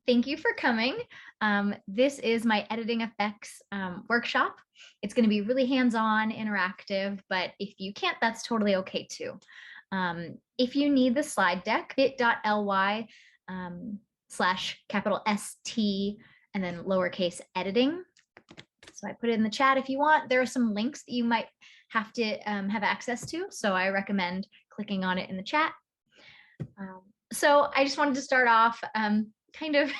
Thank you for coming. This is my editing effects workshop. It's going to be really hands-on, interactive, but if you can't, that's totally okay too. If you need the slide deck, bit.ly /ST and then lowercase editing. So I put it in the chat if you want. There are some links that you might have to have access to, so I recommend clicking on it in the chat. So I just wanted to start off kind of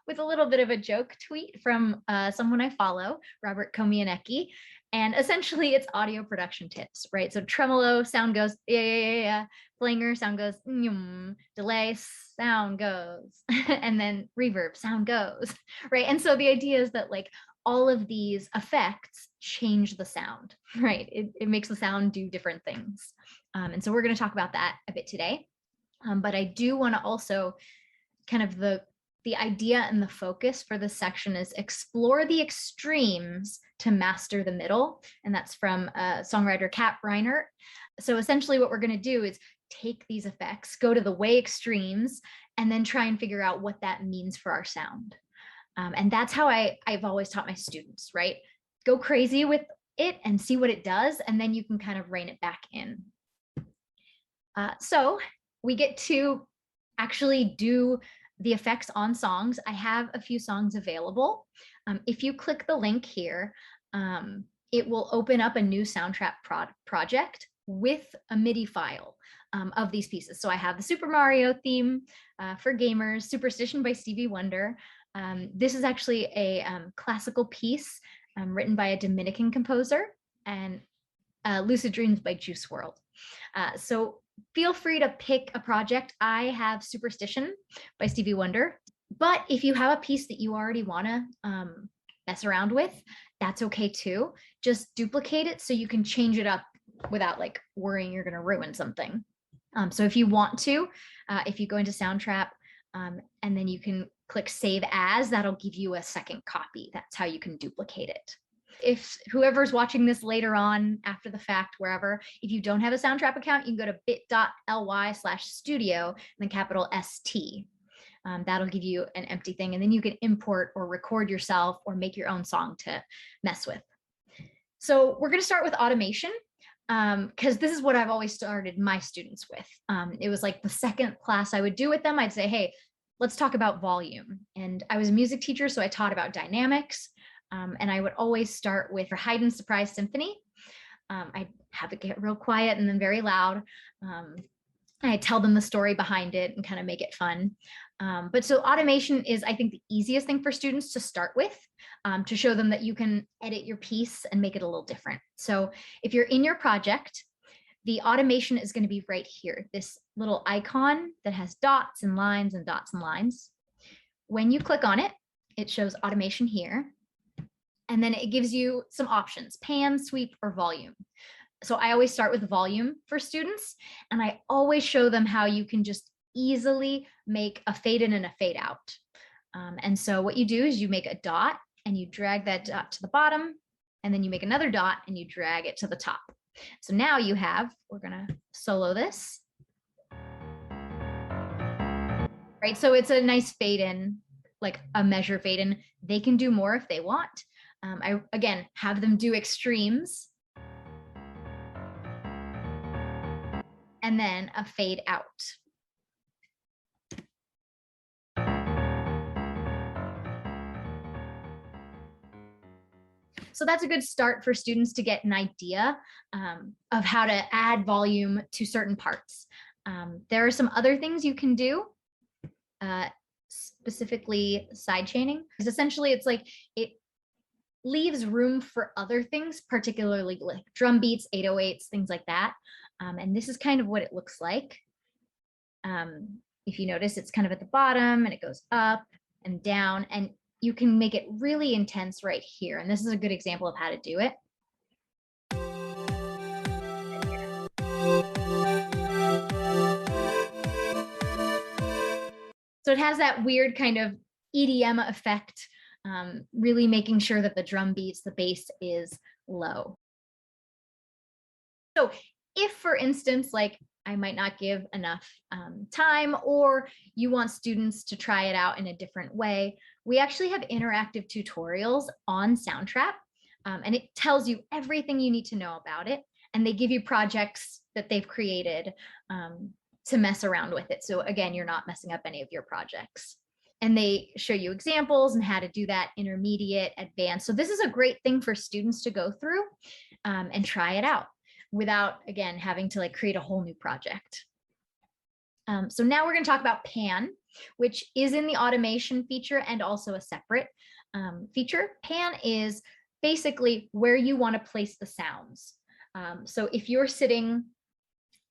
with a little bit of a joke tweet from someone I follow, Robert Komianecki. And essentially it's audio production tips, right? So tremolo, sound goes, yeah. Flanger, sound goes, delay, sound goes, and then reverb, sound goes, right? And so the idea is that like all of these effects change the sound, right? It makes the sound do different things. And so we're going to talk about that a bit today. But I do want to also kind of the idea and the focus for this section is explore the extremes to master the middle. And that's from songwriter Kat Reinert. So essentially what we're going to do is take these effects, go to the way extremes, and then try and figure out what that means for our sound. And that's how I've always taught my students, right? Go crazy with it and see what it does, and then you can kind of rein it back in. So we get to actually do the effects on songs. I have a few songs available. If you click the link here, it will open up a new Soundtrap project with a MIDI file of these pieces. So I have the Super Mario theme for gamers, Superstition by Stevie Wonder. This is actually a classical piece written by a Dominican composer, and Lucid Dreams by Juice WRLD. So feel free to pick a project. I have Superstition by Stevie Wonder, but if you have a piece that you already want to mess around with, that's okay too. Just duplicate it so you can change it up without like worrying you're going to ruin something. So if you want to, if you go into Soundtrap and then you can click Save As, that'll give you a second copy. That's how you can duplicate it. If whoever's watching this later on, after the fact, wherever, if you don't have a Soundtrap account, you can go to bit.ly/studio and then capital ST. That'll give you an empty thing, and then you can import or record yourself or make your own song to mess with. So we're going to start with automation because this is what I've always started my students with. It was like the second class I would do with them. I'd say, hey, let's talk about volume. And I was a music teacher, so I taught about dynamics. And I would always start with Haydn's Surprise Symphony. I'd have it get real quiet and then very loud. I tell them the story behind it and kind of make it fun. But so automation is, I think, the easiest thing for students to start with, to show them that you can edit your piece and make it a little different. So if you're in your project, the automation is going to be right here, this little icon that has dots and lines and dots and lines. When you click on it, it shows automation here. And then it gives you some options, pan, sweep, or volume. So I always start with volume for students, and I always show them how you can just easily make a fade in and a fade out. And so what you do is you make a dot and you drag that dot to the bottom, and then you make another dot and you drag it to the top. So now you have, we're gonna solo this. Right, so it's a nice fade in, like a measure fade in. They can do more if they want. I, again, have them do extremes and then a fade out. So that's a good start for students to get an idea of how to add volume to certain parts. There are some other things you can do, specifically side chaining, because essentially it's like it leaves room for other things, particularly like drum beats, 808s, things like that. And this is kind of what it looks like. If you notice, it's kind of at the bottom and it goes up and down, and you can make it really intense right here. And this is a good example of how to do it. So it has that weird kind of EDM effect, really making sure that the drum beats, the bass is low. So if, for instance, like I might not give enough time, or you want students to try it out in a different way, we actually have interactive tutorials on Soundtrap, and it tells you everything you need to know about it. And they give you projects that they've created to mess around with it. So again, you're not messing up any of your projects. And they show you examples and how to do that intermediate, advanced. So this is a great thing for students to go through and try it out without, again, having to like create a whole new project. So now we're going to talk about pan, which is in the automation feature and also a separate feature. Pan is basically where you want to place the sounds. So if you're sitting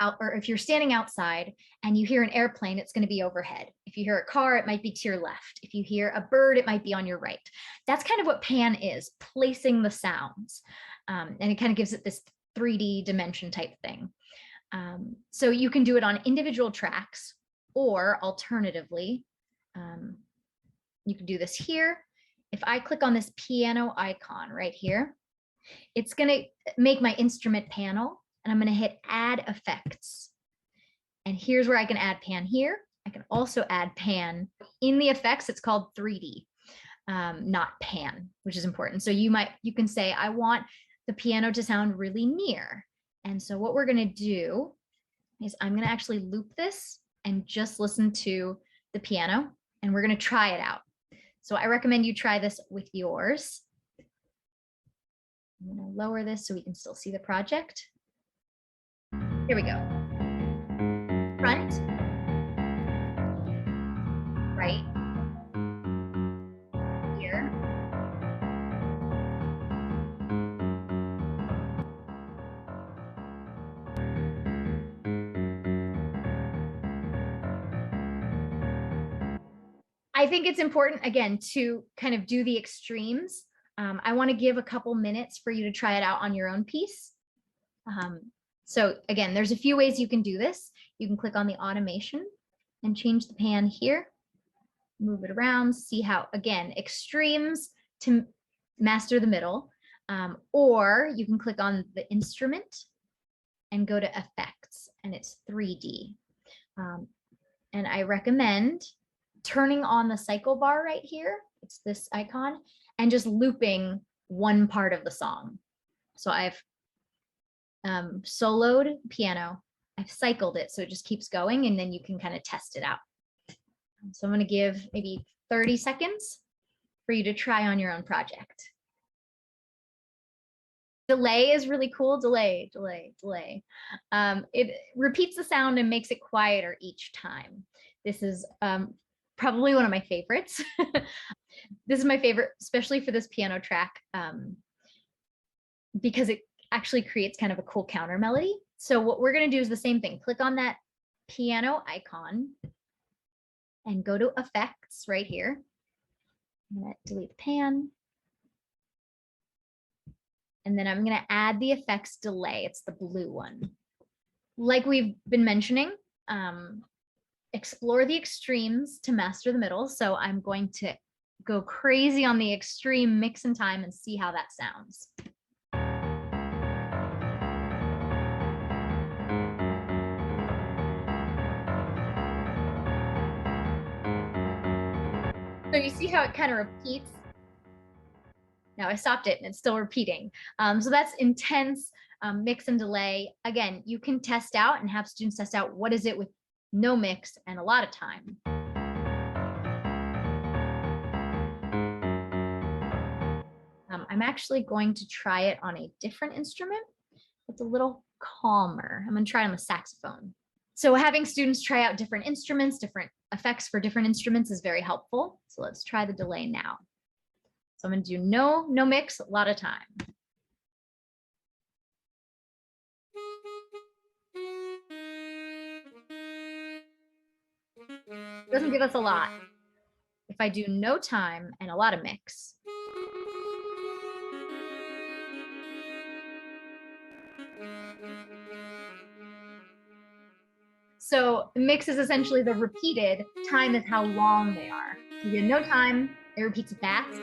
out, or if you're standing outside and you hear an airplane, it's going to be overhead. If you hear a car, it might be to your left. If you hear a bird, it might be on your right. That's kind of what pan is, placing the sounds. And it kind of gives it this 3D dimension type thing. So you can do it on individual tracks, or alternatively, you can do this here. If I click on this piano icon right here, it's going to make my instrument panel, and I'm going to hit add effects. And here's where I can add pan here. I can also add pan in the effects. It's called 3D, not pan, which is important. So you can say, I want the piano to sound really near. And so what we're going to do is I'm going to actually loop this and just listen to the piano, and we're going to try it out. So I recommend you try this with yours. I'm going to lower this so we can still see the project. Here we go. Front, right, here. I think it's important, again, to kind of do the extremes. I want to give a couple minutes for you to try it out on your own piece. So again, there's a few ways you can do this. You can click on the automation and change the pan here, move it around, see how, again, extremes to master the middle, or you can click on the instrument and go to effects, and it's 3D. And I recommend turning on the cycle bar right here. It's this icon, and just looping one part of the song. So I've soloed piano, I've cycled it, so it just keeps going, and then you can kind of test it out. So I'm going to give maybe 30 seconds for you to try on your own project. Delay is really cool. Delay, delay, delay. It repeats the sound and makes it quieter each time. This is probably one of my favorites. This is my favorite, especially for this piano track, because it actually creates kind of a cool counter melody. So what we're going to do is the same thing. Click on that piano icon and go to effects right here. I'm going to delete the pan. And then I'm going to add the effects delay. It's the blue one. Like we've been mentioning, explore the extremes to master the middle. So I'm going to go crazy on the extreme mix and time and see how that sounds. So you see how it kind of repeats. Now I stopped it and it's still repeating. So that's intense mix and delay. Again, you can test out and have students test out what is it with no mix and a lot of time. I'm actually going to try it on a different instrument. It's a little calmer. I'm going to try it on the saxophone. So having students try out different instruments, different effects for different instruments is very helpful. So let's try the delay now. So I'm going to do no mix, a lot of time. It doesn't give us a lot. If I do no time and a lot of mix. So mix is essentially the repeated, time is how long they are. You get no time, it repeats fast.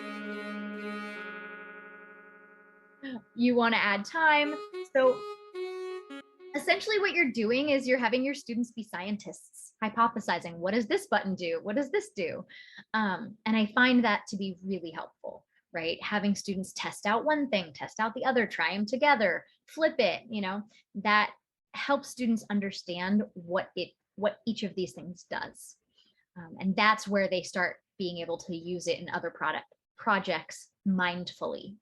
You want to add time. So Essentially what you're doing is you're having your students be scientists, hypothesizing, what does this button do? What does this do? And I find that to be really helpful, right? Having students test out one thing, test out the other, try them together, flip it, that helps students understand what each of these things does. And that's where they start being able to use it in other projects mindfully.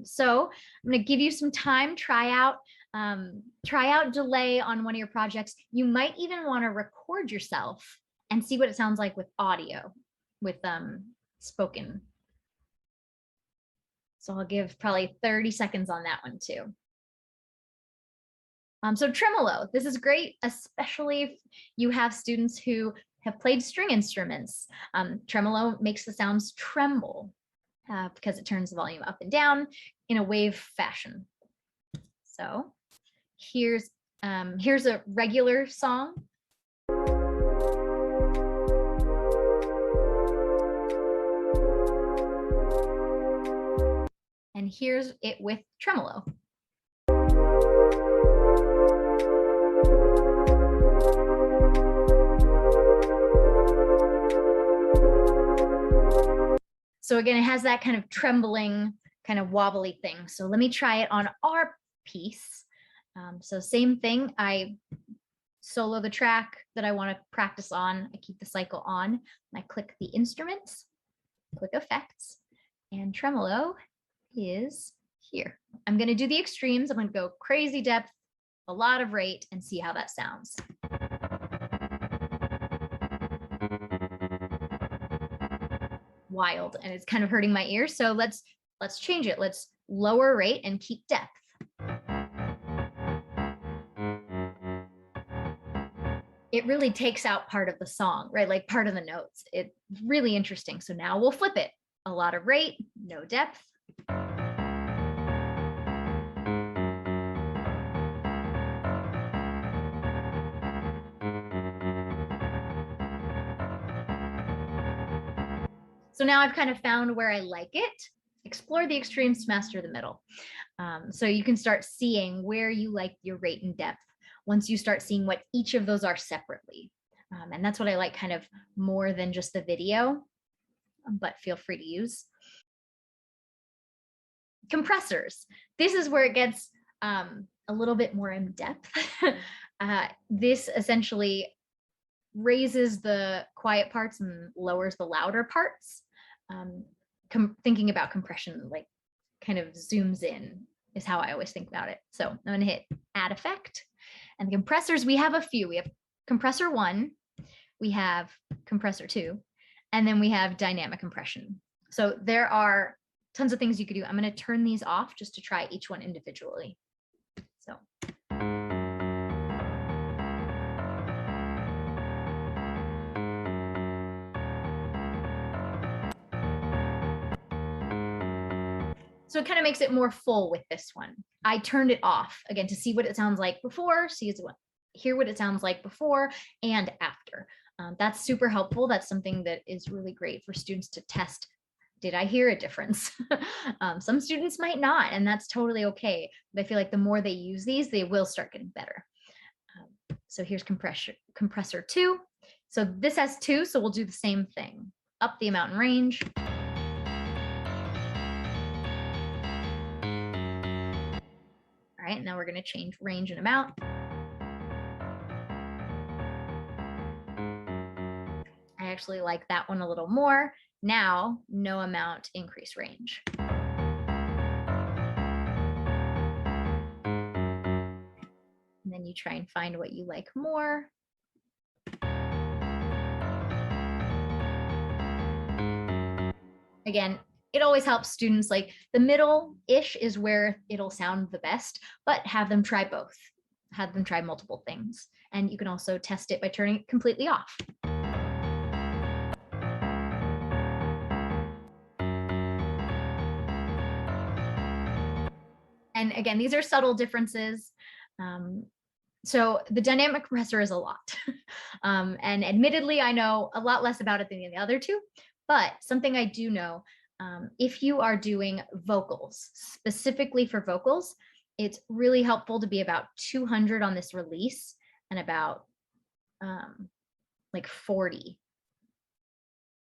So I'm going to give you some time, try out delay on one of your projects. You might even want to record yourself and see what it sounds like with audio, with spoken. So I'll give probably 30 seconds on that one too. So tremolo, this is great, especially if you have students who have played string instruments. Tremolo makes the sounds tremble because it turns the volume up and down in a wave fashion. So here's a regular song. And here's it with tremolo. So again, it has that kind of trembling, kind of wobbly thing. So let me try it on our piece. So same thing, I solo the track that I want to practice on. I keep the cycle on, and I click the instruments, click effects, and tremolo is here. I'm going to do the extremes. I'm going to go crazy depth, a lot of rate, and see how that sounds. Wild, and it's kind of hurting my ears. So let's change it. Let's lower rate and keep depth. It really takes out part of the song, right? Like part of the notes. It's really interesting. So now we'll flip it. A lot of rate, no depth. So now I've kind of found where I like it. Explore the extremes to master the middle. So you can start seeing where you like your rate and depth once you start seeing what each of those are separately. And that's what I like kind of more than just the video, but feel free to use. Compressors. This is where it gets a little bit more in depth. This essentially raises the quiet parts and lowers the louder parts. Thinking about compression, like kind of zooms in is how I always think about it. So I'm going to hit add effect, and the compressors, we have a few. We have compressor 1, we have compressor 2, and then we have dynamic compression. So there are tons of things you could do. I'm going to turn these off just to try each one individually. So So it kind of makes it more full with this one. I turned it off again to see what it sounds like before, hear what it sounds like before and after. That's super helpful. That's something that is really great for students to test. Did I hear a difference? Some students might not, and that's totally okay. But I feel like the more they use these, they will start getting better. So here's compressor 2. So this has 2, so we'll do the same thing. Up the amount and range. All right, now we're going to change range and amount. I actually like that one a little more. Now, no amount, increase range. And then you try and find what you like more. Again, it always helps students, like the middle-ish is where it'll sound the best, but have them try both. Have them try multiple things. And you can also test it by turning it completely off. And again, these are subtle differences. So the dynamic compressor is a lot. And admittedly, I know a lot less about it than the other two, but something I do know, if you are doing vocals, specifically for vocals, It's really helpful to be about 200 on this release and about like 40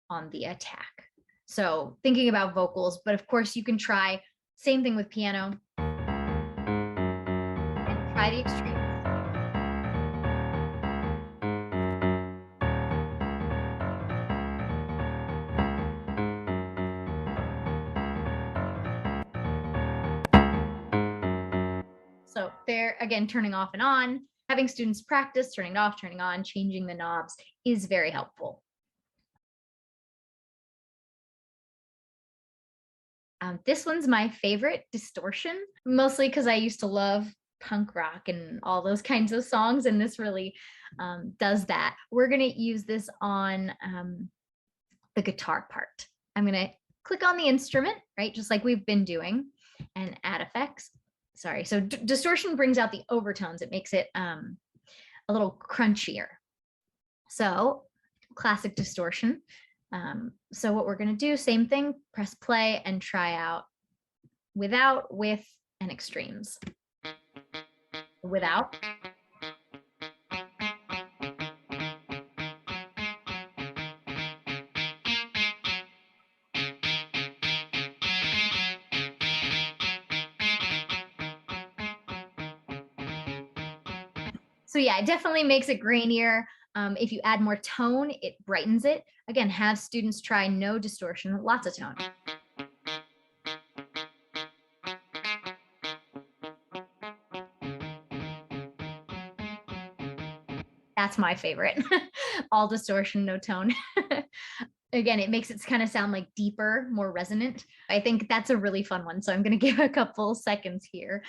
on the attack. So thinking about vocals, but of course you can try same thing with piano and try the extreme. So there, again, turning off and on, having students practice, turning it off, turning on, changing the knobs is very helpful. This one's my favorite, Distortion, mostly because I used to love punk rock and all those kinds of songs, and this really does that. We're going to use this on the guitar part. I'm going to click on the instrument, right, just like we've been doing, and add effects. Sorry, so distortion brings out the overtones. It makes it a little crunchier. So classic distortion. So what we're going to do, same thing, press play and try out without, with, and extremes. Without. So yeah, it definitely makes it grainier. If you add more tone, it brightens it. Again, have students try no distortion, lots of tone. That's my favorite. All distortion, no tone. Again, it makes it kind of sound like deeper, more resonant. I think that's a really fun one. So I'm going to give a couple seconds here.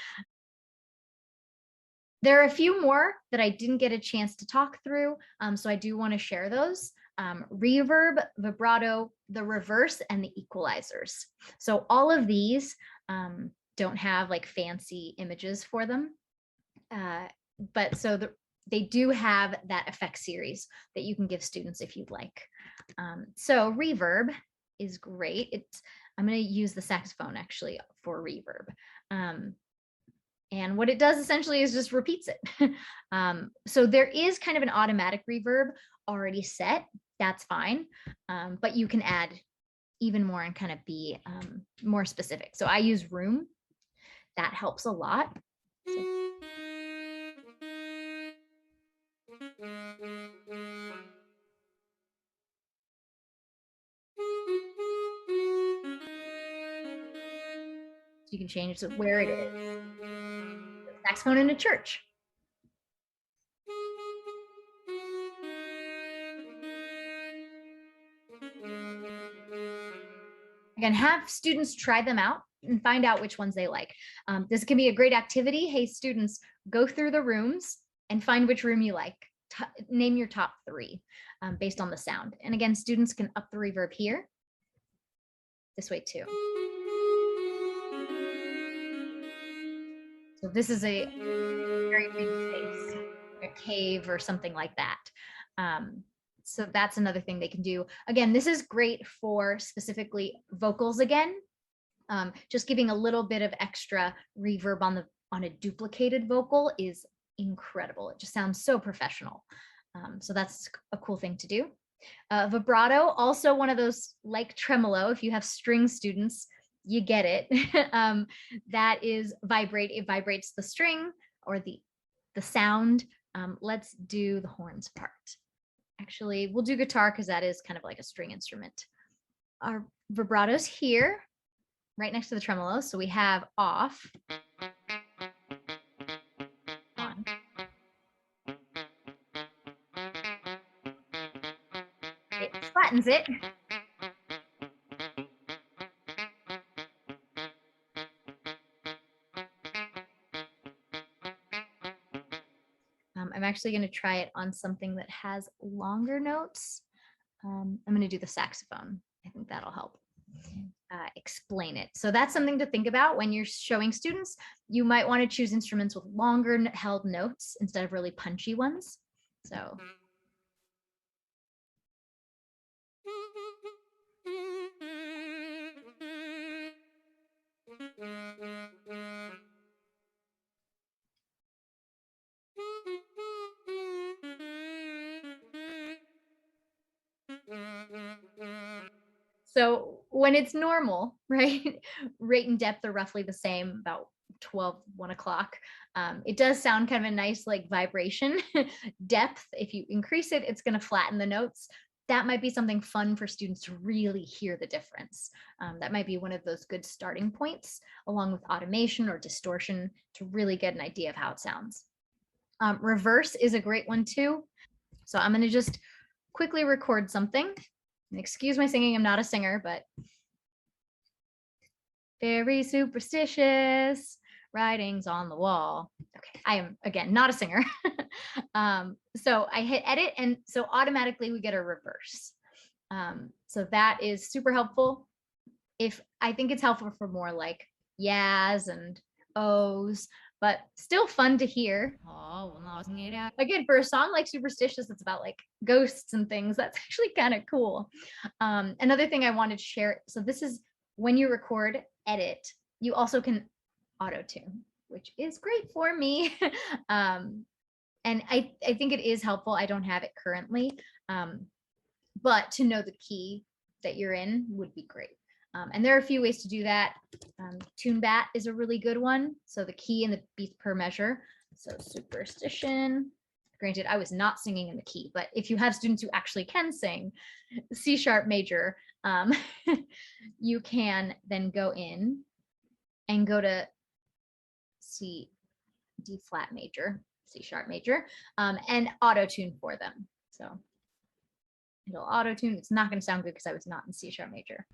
There are a few more that I didn't get a chance to talk through, so I do want to share those. Reverb, vibrato, the reverse, and the equalizers. So all of these don't have like fancy images for them, but so they do have that effect series that you can give students if you'd like. So reverb is great. I'm going to use the saxophone actually for reverb. And what it does essentially is just repeats it. So there is kind of an automatic reverb already set. That's fine. But you can add even more and kind of be more specific. So I use room. That helps a lot. So you can change where it is. Saxophone in a church. Again, have students try them out and find out which ones they like. This can be a great activity. Hey, students, go through the rooms and find which room you like. Name your top 3 based on the sound. And again, students can up the reverb here. This way too. So this is a very big space, a cave or something like that. So that's another thing they can do. Again, this is great for specifically vocals again. Just giving a little bit of extra reverb on a duplicated vocal is incredible. It just sounds so professional. So that's a cool thing to do. Vibrato, also one of those like tremolo. If you have string students, you get it. That is vibrate. It vibrates the string or the sound. Let's do the horns part. Actually, we'll do guitar because that is kind of like a string instrument. Our vibrato's here, right next to the tremolo. So we have off, on. It flattens it. I'm actually going to try it on something that has longer notes. I'm going to do the saxophone. I think that'll help explain it. So that's something to think about when you're showing students. You might want to choose instruments with longer held notes instead of really punchy ones. So. So when it's normal, right, rate and depth are roughly the same, about 12, 1 o'clock. It does sound kind of a nice like vibration. Depth, if you increase it, it's going to flatten the notes. That might be something fun for students to really hear the difference. That might be one of those good starting points, along with automation or distortion, to really get an idea of how it sounds. Reverse is a great one too. So I'm going to just quickly record something. And excuse my singing, I'm not a singer, but very superstitious writings on the wall. Okay, I am, again, not a singer. So I hit edit, and so automatically we get a reverse. So that is super helpful. If I think it's helpful for more like yas and ohs, but still fun to hear. Again, for a song like Superstitious, it's about like ghosts and things. That's actually kind of cool. Another thing I wanted to share. So this is when you record, edit, you also can auto tune, which is great for me. And I think it is helpful. I don't have it currently, but to know the key that you're in would be great. And there are a few ways to do that. TuneBat is a really good one. So the key and the beats per measure. So Superstition. Granted, I was not singing in the key, but if you have students who actually can sing C sharp major, you can then go in and go to D flat major, C sharp major, and auto tune for them. So it'll auto tune. It's not going to sound good because I was not in C sharp major.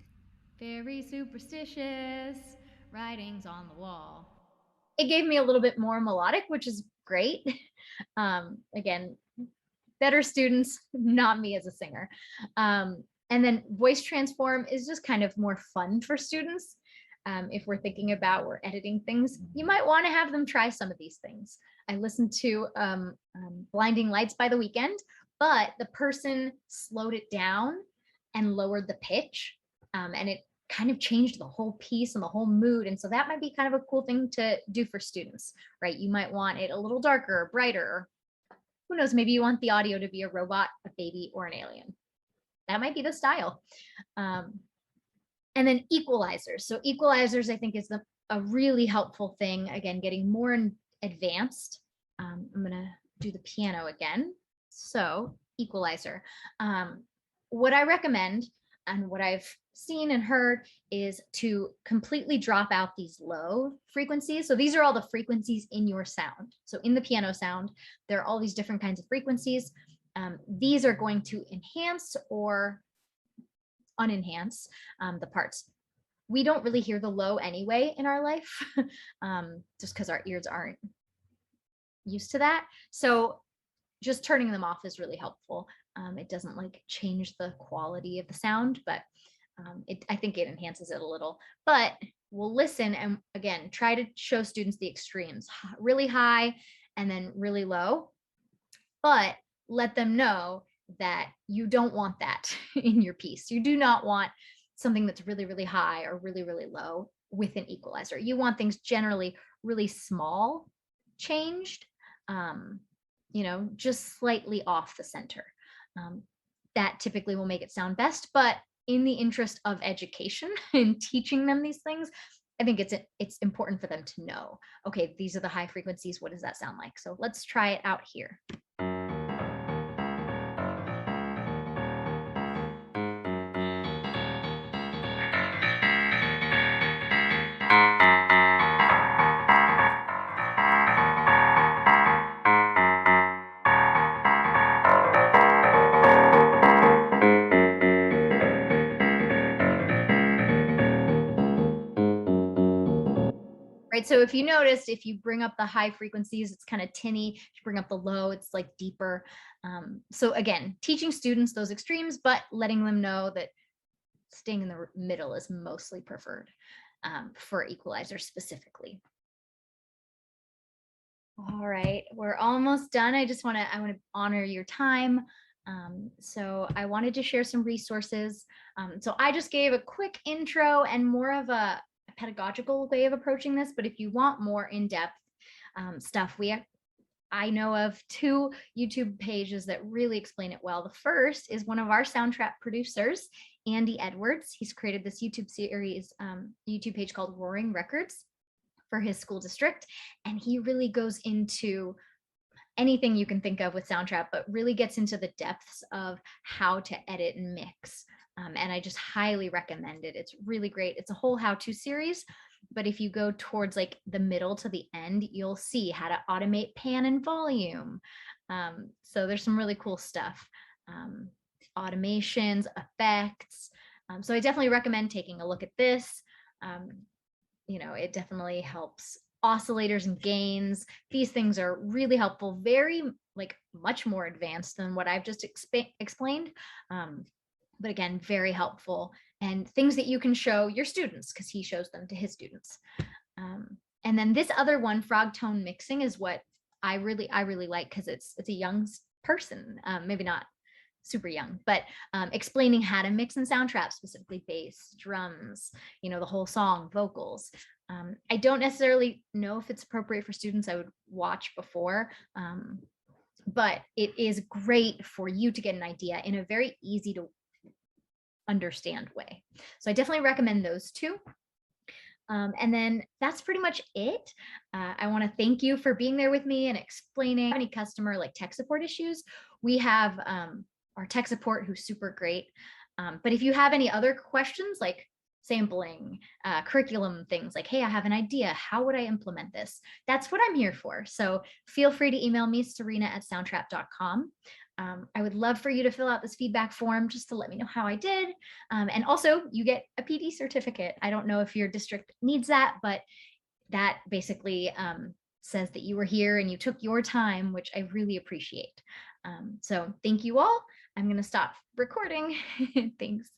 Very superstitious writings on the wall. It gave me a little bit more melodic, which is great. Again, better students, not me as a singer. And then voice transform is just kind of more fun for students. If we're thinking about we're editing things, you might want to have them try some of these things. I listened to Blinding Lights by The Weeknd, but the person slowed it down and lowered the pitch, and it kind of changed the whole piece and the whole mood. And so that might be kind of a cool thing to do for students, right? You might want it a little darker or brighter, or who knows, maybe you want the audio to be a robot, a baby, or an alien. That might be the style. And then equalizers. So equalizers, I think, is a really helpful thing. Again, getting more advanced. I'm gonna do the piano again. So equalizer. What I recommend and what I've seen and heard is to completely drop out these low frequencies. So these are all the frequencies in your sound. So in the piano sound, there are all these different kinds of frequencies. These are going to enhance or unenhance the parts. We don't really hear the low anyway in our life, just because our ears aren't used to that. So just turning them off is really helpful. It doesn't like change the quality of the sound, but I think it enhances it a little. But we'll listen and again, try to show students the extremes, really high and then really low, but let them know that you don't want that in your piece. You do not want something that's really, really high or really, really low with an equalizer. You want things generally really small changed, just slightly off the center. That typically will make it sound best, but in the interest of education and teaching them these things, I think it's important for them to know, okay, these are the high frequencies. What does that sound like? So let's try it out here. Right. So if you noticed, if you bring up the high frequencies, it's kind of tinny. If you bring up the low, it's like deeper. So again, teaching students those extremes, but letting them know that staying in the middle is mostly preferred for equalizer specifically. All right, we're almost done. I want to honor your time. So I wanted to share some resources. So I just gave a quick intro and more of a pedagogical way of approaching this, but if you want more in-depth stuff, I know of 2 YouTube pages that really explain it well. The first is one of our Soundtrap producers, Andy Edwards. He's created this YouTube series, YouTube page called Roaring Records for his school district. And he really goes into anything you can think of with Soundtrap, but really gets into the depths of how to edit and mix. And I just highly recommend it. It's really great. It's a whole how-to series, but if you go towards like the middle to the end, you'll see how to automate pan and volume. So there's some really cool stuff. Automations, effects. So I definitely recommend taking a look at this. It definitely helps oscillators and gains. These things are really helpful, very like much more advanced than what I've just explained. But again, very helpful and things that you can show your students because he shows them to his students. And then this other one, frog tone mixing, is what I really like because it's a young person, maybe not super young, but explaining how to mix in Soundtrap, specifically bass, drums, the whole song, vocals. I don't necessarily know if it's appropriate for students. I would watch before, but it is great for you to get an idea in a very easy to understand way. So I definitely recommend those two. And then that's pretty much it. I want to thank you for being there with me and explaining any customer like tech support issues. We have our tech support who's super great. But if you have any other questions like sampling, curriculum things like, hey, I have an idea, how would I implement this? That's what I'm here for. So feel free to email me, serena@soundtrap.com. I would love for you to fill out this feedback form just to let me know how I did. And also you get a PD certificate. I don't know if your district needs that, but that basically says that you were here and you took your time, which I really appreciate. So thank you all. I'm going to stop recording. Thanks.